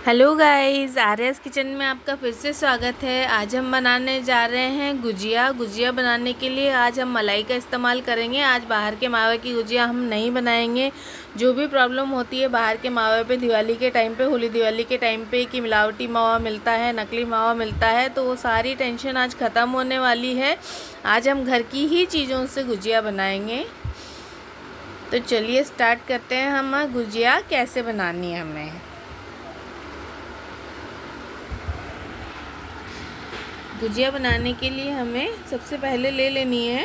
Hello guys, आर्यस kitchen में आपका फिर से स्वागत है। आज हम बनाने जा रहे हैं गुजिया। गुजिया बनाने के लिए आज हम मलाई का इस्तेमाल करेंगे। आज बाहर के मावे की गुजिया हम नहीं बनाएंगे। जो भी प्रॉब्लम होती है बाहर के मावे पे दिवाली के टाइम पे, होली दिवाली के टाइम पे कि मिलावटी मावा मिलता है, नकली मावा मिलता है, तो वो सारी टेंशन आज ख़त्म होने वाली है। आज हम घर की ही चीज़ों से गुजिया बनाएंगे। तो चलिए स्टार्ट करते हैं हम गुजिया कैसे बनानी है हमें। गुजिया बनाने के लिए हमें सबसे पहले ले लेनी है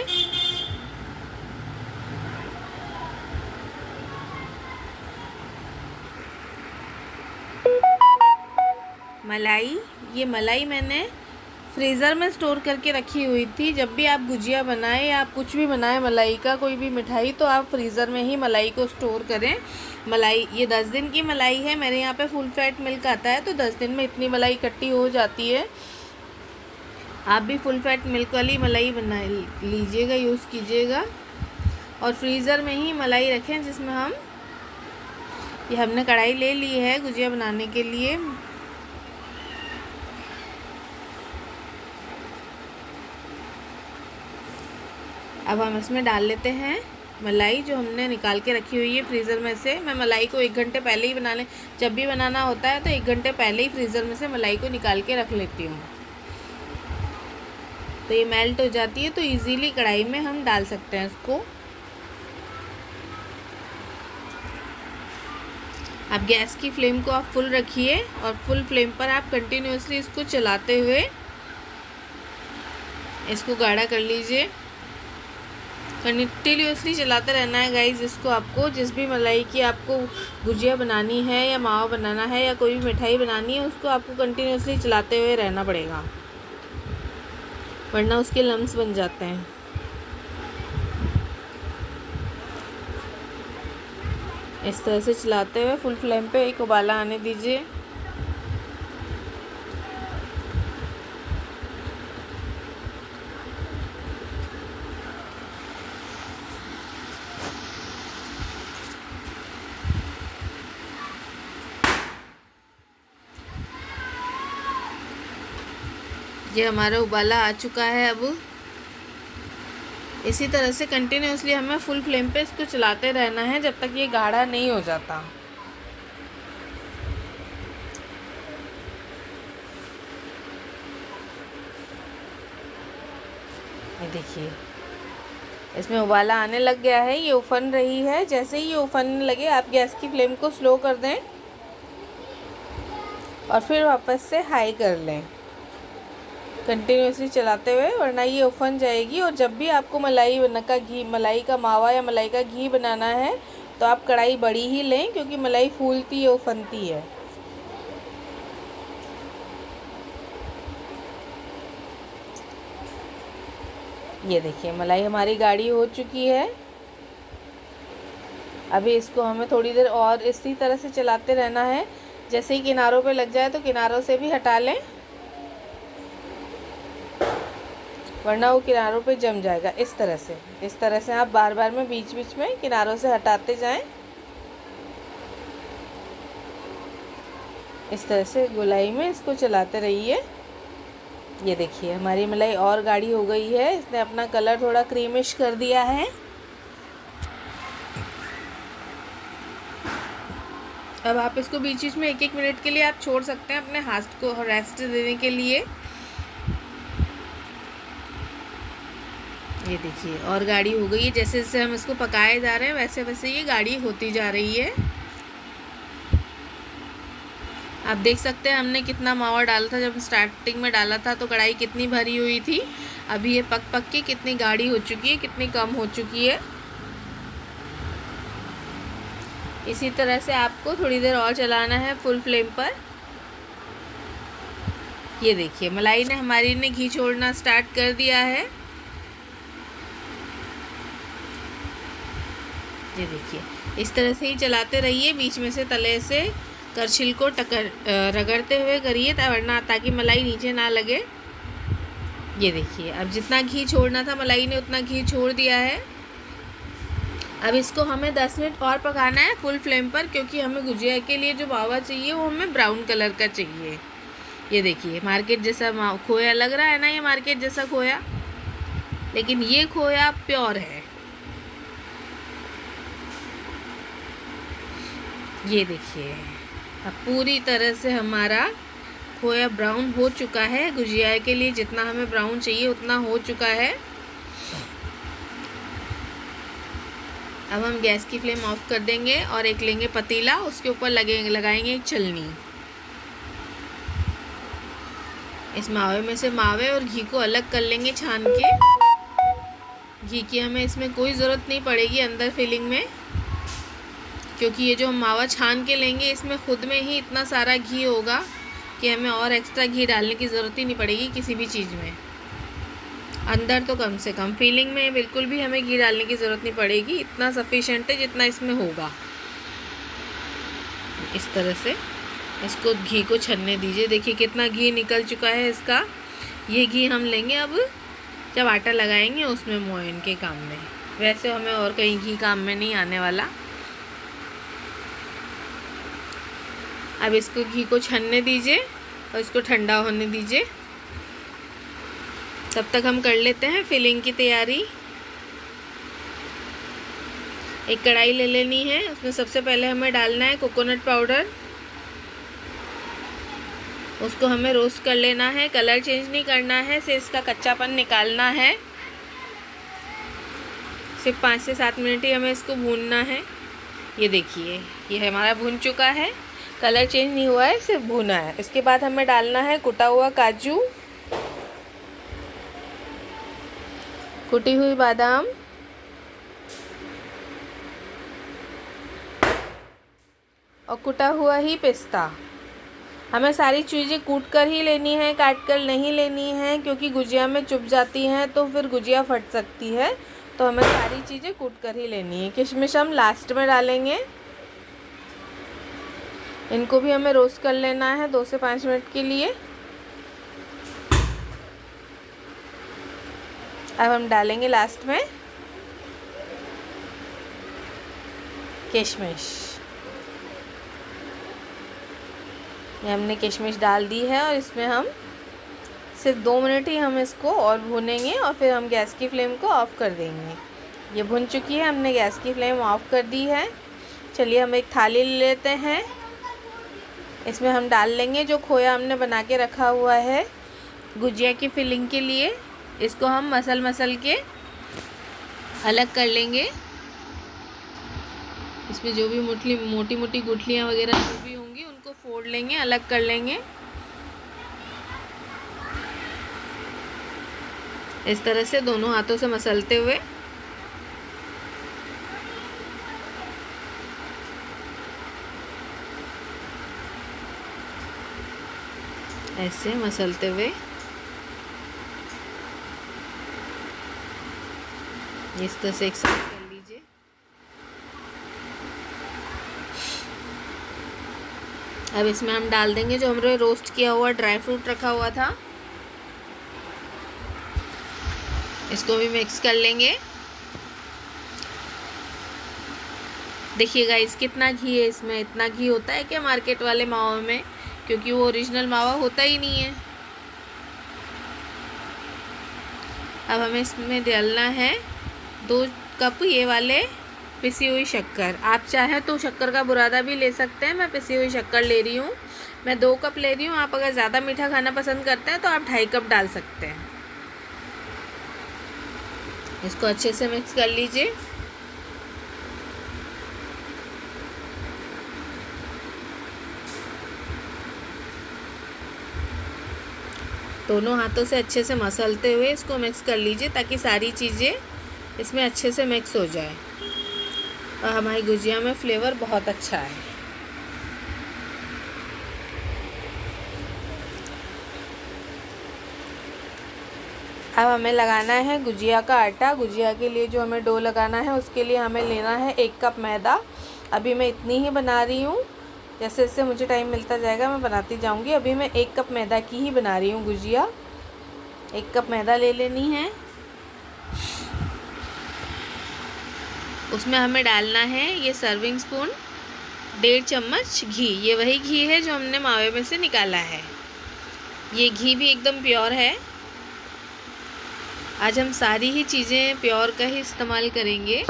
मलाई। ये मलाई मैंने फ्रीज़र में स्टोर करके रखी हुई थी। जब भी आप गुजिया बनाएं या आप कुछ भी बनाएं मलाई का कोई भी मिठाई, तो आप फ्रीज़र में ही मलाई को स्टोर करें। मलाई ये 10 दिन की मलाई है। मेरे यहाँ पे फुल फैट मिल्क आता है, तो 10 दिन में इतनी मलाई इकट्ठी हो जाती है। आप भी फुल फैट मिल्क वाली मलाई बना लीजिएगा, यूज़ कीजिएगा। और फ्रीज़र में ही मलाई रखें जिसमें ये हमने कढ़ाई ले ली है गुजिया बनाने के लिए। अब हम इसमें डाल लेते हैं मलाई जो हमने निकाल के रखी हुई है फ्रीज़र में से। मैं मलाई को 1 घंटे पहले ही बना लें, जब भी बनाना होता है तो 1 घंटे पहले ही फ्रीज़र में से मलाई को निकाल के रख लेती हूँ, तो ये मेल्ट हो जाती है, तो इजीली कढ़ाई में हम डाल सकते हैं इसको। आप गैस की फ्लेम को आप फुल रखिए और फुल फ्लेम पर आप कंटिन्यूसली इसको चलाते हुए इसको गाढ़ा कर लीजिए। कंटिन्यूसली चलाते रहना है गाइस इसको। आपको जिस भी मलाई की आपको गुजिया बनानी है या मावा बनाना है या कोई भी मिठाई बनानी है, उसको आपको कंटिन्यूसली चलाते हुए रहना पड़ेगा, वरना उसके लम्स बन जाते हैं। इस तरह से चलाते हुए फुल फ्लेम पे एक उबाला आने दीजिए। ये हमारा उबाला आ चुका है। अब इसी तरह से कंटिन्यूसली हमें फुल फ्लेम पे इसको चलाते रहना है जब तक ये गाढ़ा नहीं हो जाता। ये देखिए इसमें उबाला आने लग गया है, ये उफन रही है। जैसे ही ये उफनने लगे आप गैस की फ्लेम को स्लो कर दें और फिर वापस से हाई कर लें, कंटिन्यूसली चलाते हुए, वरना ये उफन जाएगी। और जब भी आपको मलाई का मावा या मलाई का घी बनाना है तो आप कढ़ाई बड़ी ही लें, क्योंकि मलाई फूलती है, उफनती है। ये देखिए मलाई हमारी गाढ़ी हो चुकी है। अभी इसको हमें थोड़ी देर और इसी तरह से चलाते रहना है। जैसे ही किनारों पे लग जाए तो किनारों से भी हटा लें, वरना वो किनारों पे जम जाएगा। इस तरह से आप बार बार में बीच बीच में किनारों से हटाते जाएं। इस तरह से गोलाई में इसको चलाते रहिए। ये देखिए हमारी मलाई और गाढ़ी हो गई है, इसने अपना कलर थोड़ा क्रीमिश कर दिया है। अब आप इसको बीच बीच में 1-1 मिनट के लिए आप छोड़ सकते हैं अपने हाथ को रेस्ट देने के लिए। ये देखिए और गाढ़ी हो गई है। जैसे जैसे हम इसको पकाए जा रहे हैं वैसे वैसे ये गाढ़ी होती जा रही है। आप देख सकते हैं हमने कितना मावा डाला था। जब स्टार्टिंग में डाला था तो कढ़ाई कितनी भरी हुई थी, अभी ये पक पक के कितनी गाढ़ी हो चुकी है, कितनी कम हो चुकी है। इसी तरह से आपको थोड़ी देर और चलाना है फुल फ्लेम पर। ये देखिए मलाई ने हमारी ने घी छोड़ना स्टार्ट कर दिया है। ये देखिए इस तरह से ही चलाते रहिए, बीच में से तले से करछिल को रगड़ते हुए करिए, वरना ताकि मलाई नीचे ना लगे। ये देखिए अब जितना घी छोड़ना था मलाई ने उतना घी छोड़ दिया है। अब इसको हमें 10 मिनट और पकाना है फुल फ्लेम पर, क्योंकि हमें गुजिया के लिए जो मावा चाहिए वो हमें ब्राउन कलर का चाहिए। ये देखिए मार्केट जैसा खोया लग रहा है ना, ये मार्केट जैसा खोया, लेकिन ये खोया प्योर है। ये देखिए अब पूरी तरह से हमारा खोया ब्राउन हो चुका है। गुजिया के लिए जितना हमें ब्राउन चाहिए उतना हो चुका है। अब हम गैस की फ्लेम ऑफ कर देंगे और एक लेंगे पतीला, उसके ऊपर लगाएंगे एक छलनी। इस मावे में से मावे और घी को अलग कर लेंगे छान के। घी की हमें इसमें कोई ज़रूरत नहीं पड़ेगी अंदर फिलिंग में, क्योंकि ये जो हम मावा छान के लेंगे इसमें खुद में ही इतना सारा घी होगा कि हमें और एक्स्ट्रा घी डालने की ज़रूरत ही नहीं पड़ेगी किसी भी चीज़ में। अंदर तो कम से कम फिलिंग में बिल्कुल भी हमें घी डालने की ज़रूरत नहीं पड़ेगी, इतना सफिशेंट है जितना इसमें होगा। इस तरह से इसको घी को छनने दीजिए। देखिए कितना घी निकल चुका है इसका। ये घी हम लेंगे अब जब आटा लगाएंगे उसमें मोयन के काम में, वैसे हमें और कहीं घी काम में नहीं आने वाला। अब इसको घी को छनने दीजिए और इसको ठंडा होने दीजिए। तब तक हम कर लेते हैं फिलिंग की तैयारी। एक कढ़ाई ले लेनी है, उसमें सबसे पहले हमें डालना है कोकोनट पाउडर। उसको हमें रोस्ट कर लेना है, कलर चेंज नहीं करना है, सिर्फ इसका कच्चापन निकालना है। सिर्फ 5 से 7 मिनट ही हमें इसको भूनना है। ये देखिए ये हमारा भून चुका है, कलर चेंज नहीं हुआ है, सिर्फ भुना है। इसके बाद हमें डालना है कुटा हुआ काजू, कुटी हुई बादाम और कुटा हुआ ही पिस्ता। हमें सारी चीज़ें कूट कर ही लेनी है, काट कर नहीं लेनी है, क्योंकि गुजिया में चुभ जाती हैं तो फिर गुजिया फट सकती है। तो हमें सारी चीज़ें कूट कर ही लेनी है। किशमिश हम लास्ट में डालेंगे। इनको भी हमें रोस्ट कर लेना है 2 से 5 मिनट के लिए। अब हम डालेंगे लास्ट में किशमिश। ये हमने किशमिश डाल दी है और इसमें हम सिर्फ 2 मिनट ही हम इसको और भूनेंगे और फिर हम गैस की फ्लेम को ऑफ़ कर देंगे। ये भुन चुकी है, हमने गैस की फ्लेम ऑफ़ कर दी है। चलिए हम एक थाली ले लेते हैं। इसमें हम डाल लेंगे जो खोया हमने बना के रखा हुआ है गुजिया की फिलिंग के लिए। इसको हम मसल के अलग कर लेंगे। इसमें जो भी मोटी मोटी गुठलियाँ वगैरह जो भी होंगी उनको फोड़ लेंगे, अलग कर लेंगे। इस तरह से दोनों हाथों से मसलते हुए ऐसे मसलते हुए इस तरह से एक साथ कर लीजिए। अब इसमें हम डाल देंगे जो हमने रोस्ट किया हुआ ड्राई फ्रूट रखा हुआ था। इसको भी मिक्स कर लेंगे। देखिए गाइस कितना घी है इसमें। इतना घी होता है क्या मार्केट वाले मावा में, क्योंकि वो ओरिजिनल मावा होता ही नहीं है। अब हमें इसमें डालना है 2 कप ये वाले पिसी हुई शक्कर। आप चाहें तो शक्कर का बुरादा भी ले सकते हैं, मैं पिसी हुई शक्कर ले रही हूँ। मैं 2 कप ले रही हूँ। आप अगर ज़्यादा मीठा खाना पसंद करते हैं तो आप 2.5 कप डाल सकते हैं। इसको अच्छे से मिक्स कर लीजिए। दोनों हाथों से अच्छे से मसलते हुए इसको मिक्स कर लीजिए ताकि सारी चीज़ें इसमें अच्छे से मिक्स हो जाए और हमारी गुजिया में फ्लेवर बहुत अच्छा है। अब हमें लगाना है गुजिया का आटा। गुजिया के लिए जो हमें डो लगाना है उसके लिए हमें लेना है 1 कप मैदा। अभी मैं इतनी ही बना रही हूँ, जैसे जैसे मुझे टाइम मिलता जाएगा मैं बनाती जाऊँगी। अभी मैं 1 कप मैदा की ही बना रही हूँ गुजिया। 1 कप मैदा ले लेनी है। उसमें हमें डालना है ये सर्विंग स्पून 1.5 चम्मच घी। ये वही घी है जो हमने मावे में से निकाला है। ये घी भी एकदम प्योर है। आज हम सारी ही चीज़ें प्योर का ही इस्तेमाल करेंगे।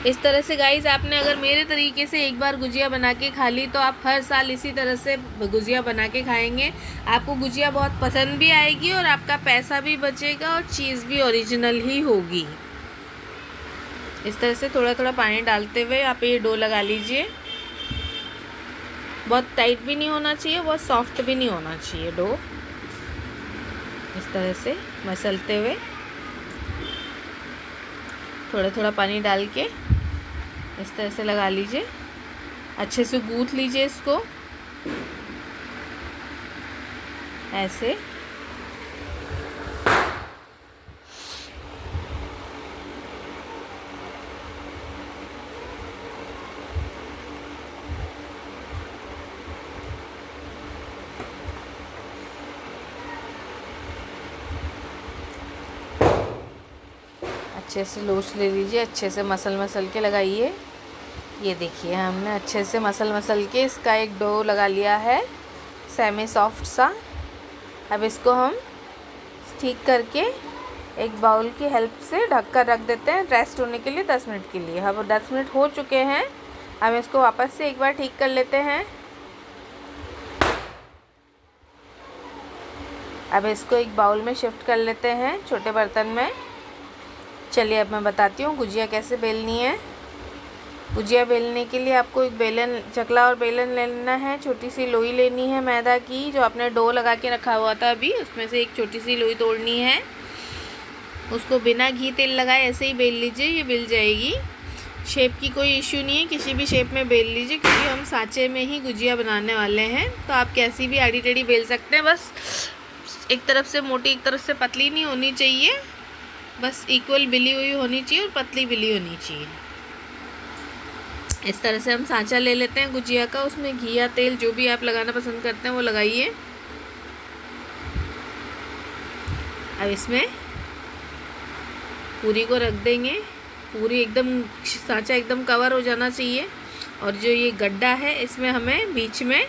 इस तरह से गाइस आपने अगर मेरे तरीके से एक बार गुजिया बना के खा ली तो आप हर साल इसी तरह से गुजिया बना के खाएंगे। आपको गुजिया बहुत पसंद भी आएगी और आपका पैसा भी बचेगा और चीज़ भी ओरिजिनल ही होगी। इस तरह से थोड़ा थोड़ा पानी डालते हुए आप ये डो लगा लीजिए। बहुत टाइट भी नहीं होना चाहिए, बहुत सॉफ्ट भी नहीं होना चाहिए डो। इस तरह से मसलते हुए थोड़ा थोड़ा पानी डाल के इस तरह से लगा लीजिए। अच्छे से गूँथ लीजिए इसको ऐसे। अच्छे से लोच ले लीजिए, अच्छे से मसल के लगाइए। ये देखिए हमने अच्छे से मसल के इसका एक डो लगा लिया है सेमी सॉफ्ट सा। अब इसको हम ठीक करके एक बाउल की हेल्प से ढक कर रख देते हैं रेस्ट होने के लिए 10 मिनट के लिए। अब 10 मिनट हो चुके हैं। हम इसको वापस से एक बार ठीक कर लेते हैं। अब इसको एक बाउल में शिफ्ट कर लेते हैं, छोटे बर्तन में। चलिए अब मैं बताती हूँ गुजिया कैसे बेलनी है। गुजिया बेलने के लिए आपको एक बेलन, चकला और बेलन लेना है। छोटी सी लोई लेनी है मैदा की, जो आपने डो लगा के रखा हुआ था अभी, उसमें से एक छोटी सी लोई तोड़नी है। उसको बिना घी तेल लगाए ऐसे ही बेल लीजिए, ये बेल जाएगी। शेप की कोई इश्यू नहीं है, किसी भी शेप में बेल लीजिए, क्योंकि हम सांचे में ही गुजिया बनाने वाले हैं। तो आप कैसी भी आड़ी टेढ़ी बेल सकते हैं, बस एक तरफ से मोटी एक तरफ से पतली नहीं होनी चाहिए, बस इक्वल बिली हुई होनी चाहिए और पतली बिली होनी चाहिए। इस तरह से हम सांचा ले लेते हैं गुजिया का। उसमें घी या तेल जो भी आप लगाना पसंद करते हैं वो लगाइए। अब इसमें पूरी को रख देंगे। पूरी एकदम सांचा एकदम कवर हो जाना चाहिए। और जो ये गड्ढा है इसमें हमें बीच में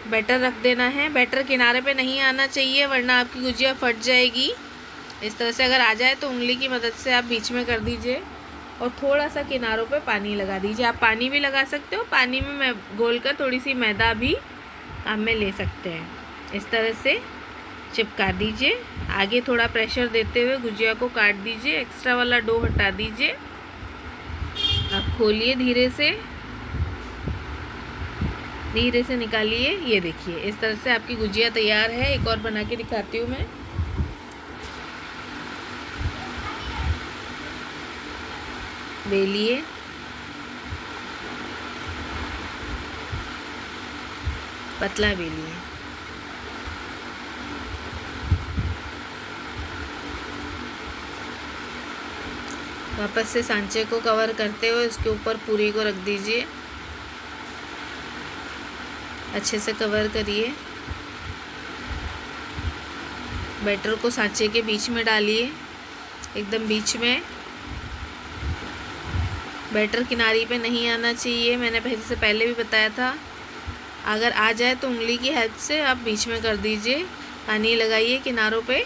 बैटर रख देना है। बैटर किनारे पे नहीं आना चाहिए, वरना आपकी गुजिया फट जाएगी। इस तरह से अगर आ जाए तो उंगली की मदद से आप बीच में कर दीजिए और थोड़ा सा किनारों पे पानी लगा दीजिए। आप पानी भी लगा सकते हो, पानी में मैं घोल कर थोड़ी सी मैदा भी काम में ले सकते हैं। इस तरह से चिपका दीजिए। आगे थोड़ा प्रेशर देते हुए गुजिया को काट दीजिए, एक्स्ट्रा वाला डो हटा दीजिए। अब खोलिए धीरे से निकालिए। ये देखिए इस तरह से आपकी गुजिया तैयार है। एक और बना के दिखाती हूँ मैं। बेलिए, पतला बेलिए। वापस से सांचे को कवर करते हुए उसके ऊपर पूरी को रख दीजिए। अच्छे से कवर करिए। बैटर को सांचे के बीच में डालिए, एकदम बीच में। बैटर किनारी पे नहीं आना चाहिए, मैंने पहले भी बताया था। अगर आ जाए तो उंगली की हेल्प से आप बीच में कर दीजिए। पानी लगाइए किनारों पे,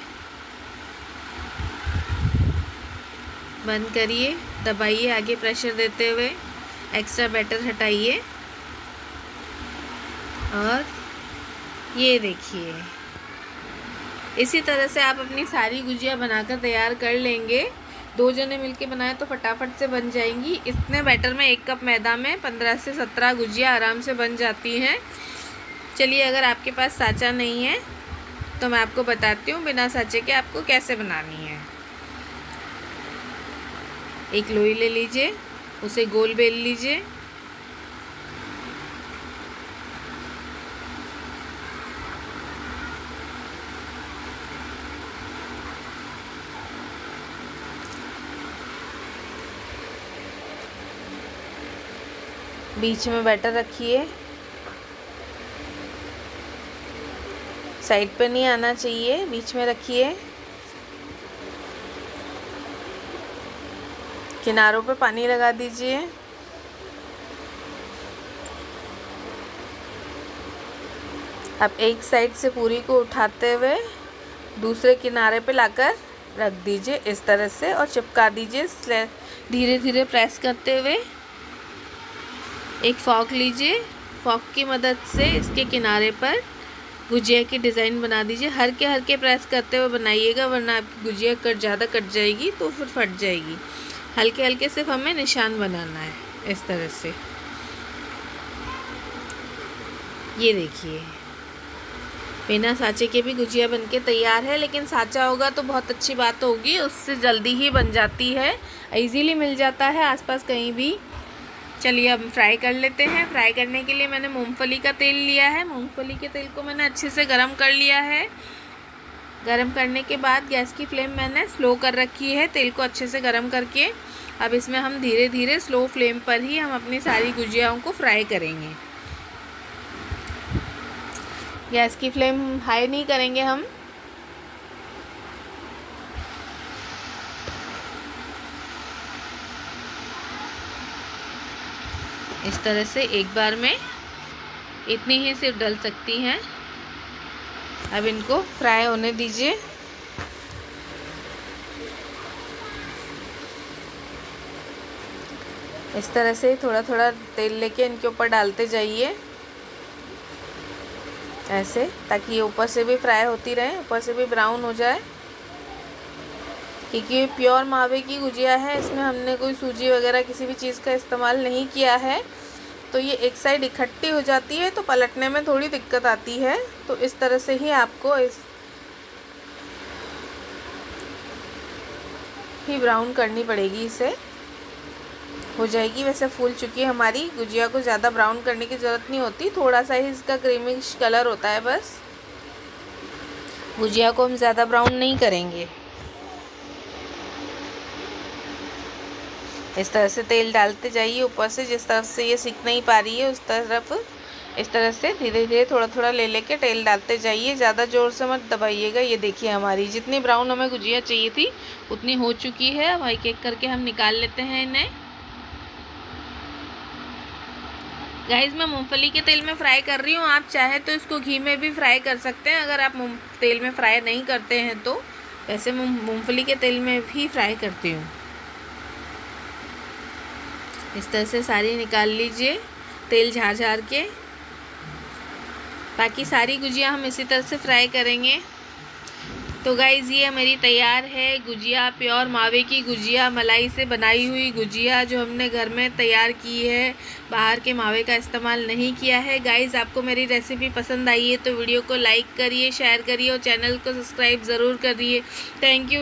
बंद करिए, दबाइए आगे प्रेशर देते हुए। एक्स्ट्रा बैटर हटाइए और ये देखिए इसी तरह से आप अपनी सारी गुजिया बनाकर तैयार कर लेंगे। 2 जने मिलके बनाए तो फटाफट से बन जाएंगी। इतने बैटर में 1 कप मैदा में 15 से 17 गुजिया आराम से बन जाती हैं। चलिए अगर आपके पास सांचा नहीं है तो मैं आपको बताती हूँ बिना सांचे के आपको कैसे बनानी है। एक लोई ले लीजिए, उसे गोल बेल लीजिए। बीच में बैटर रखिए। साइड पे नहीं आना चाहिए, बीच में रखिए। किनारों पे पानी लगा दीजिए। अब एक साइड से पूरी को उठाते हुए दूसरे किनारे पे लाकर रख दीजिए इस तरह से और चिपका दीजिए। धीरे धीरे प्रेस करते हुए एक फॉक लीजिए, फॉक की मदद से इसके किनारे पर गुजिया की डिज़ाइन बना दीजिए। हल्के प्रेस करते हुए बनाइएगा, वरना आपकी गुजिया ज़्यादा कट जाएगी तो फिर फट जाएगी। हल्के सिर्फ हमें निशान बनाना है इस तरह से। ये देखिए, बिना साँचे के भी गुजिया बनके तैयार है, लेकिन साँचा होगा तो बहुत अच्छी बात होगी, उससे जल्दी ही बन जाती है, इजीली मिल जाता है आसपास कहीं भी। चलिए अब फ्राई कर लेते हैं। फ्राई करने के लिए मैंने मूंगफली का तेल लिया है। मूंगफली के तेल को मैंने अच्छे से गरम कर लिया है। गरम करने के बाद गैस की फ्लेम मैंने स्लो कर रखी है, तेल को अच्छे से गरम करके। अब इसमें हम धीरे धीरे स्लो फ्लेम पर ही हम अपनी सारी गुजियाओं को फ्राई करेंगे। गैस की फ्लेम हाई नहीं करेंगे हम। इस तरह से एक बार में इतनी ही सिर्फ डल सकती हैं। अब इनको फ्राई होने दीजिए। इस तरह से थोड़ा थोड़ा तेल लेके इनके ऊपर डालते जाइए ऐसे, ताकि ये ऊपर से भी फ्राई होती रहे, ऊपर से भी ब्राउन हो जाए। क्योंकि प्योर मावे की गुजिया है, इसमें हमने कोई सूजी वगैरह किसी भी चीज़ का इस्तेमाल नहीं किया है, तो ये एक साइड इकट्ठी हो जाती है तो पलटने में थोड़ी दिक्कत आती है। तो इस तरह से ही आपको इस ही ब्राउन करनी पड़ेगी, इसे हो जाएगी। वैसे फूल चुकी है हमारी गुजिया, को ज़्यादा ब्राउन करने की ज़रूरत नहीं होती, थोड़ा सा ही इसका क्रीमिश कलर होता है बस। गुजिया को हम ज़्यादा ब्राउन नहीं करेंगे। इस तरह से तेल डालते जाइए ऊपर से, जिस तरफ से ये सिक नहीं पा रही है उस तरफ इस तरह से धीरे धीरे थोड़ा थोड़ा ले लेके तेल डालते जाइए, ज़्यादा ज़ोर से मत दबाइएगा। ये देखिए हमारी जितनी ब्राउन हमें गुजिया चाहिए थी उतनी हो चुकी है। अब एक एक करके हम निकाल लेते हैं इन्हें। गाइस, मैं मूंगफली के तेल में फ्राई कर रही हूँ, आप चाहे तो इसको घी में भी फ्राई कर सकते हैं अगर आप तेल में फ्राई नहीं करते हैं तो। वैसे मैं मूंगफली के तेल में भी फ्राई करती हूँ। इस तरह से सारी निकाल लीजिए तेल झाड़ झाड़ के। बाकी सारी गुजिया हम इसी तरह से फ्राई करेंगे। तो गाइज़, ये मेरी तैयार है गुजिया, प्योर मावे की गुजिया, मलाई से बनाई हुई गुजिया जो हमने घर में तैयार की है, बाहर के मावे का इस्तेमाल नहीं किया है। गाइज़, आपको मेरी रेसिपी पसंद आई है तो वीडियो को लाइक करिए, शेयर करिए और चैनल को सब्सक्राइब ज़रूर करिए। Thank you.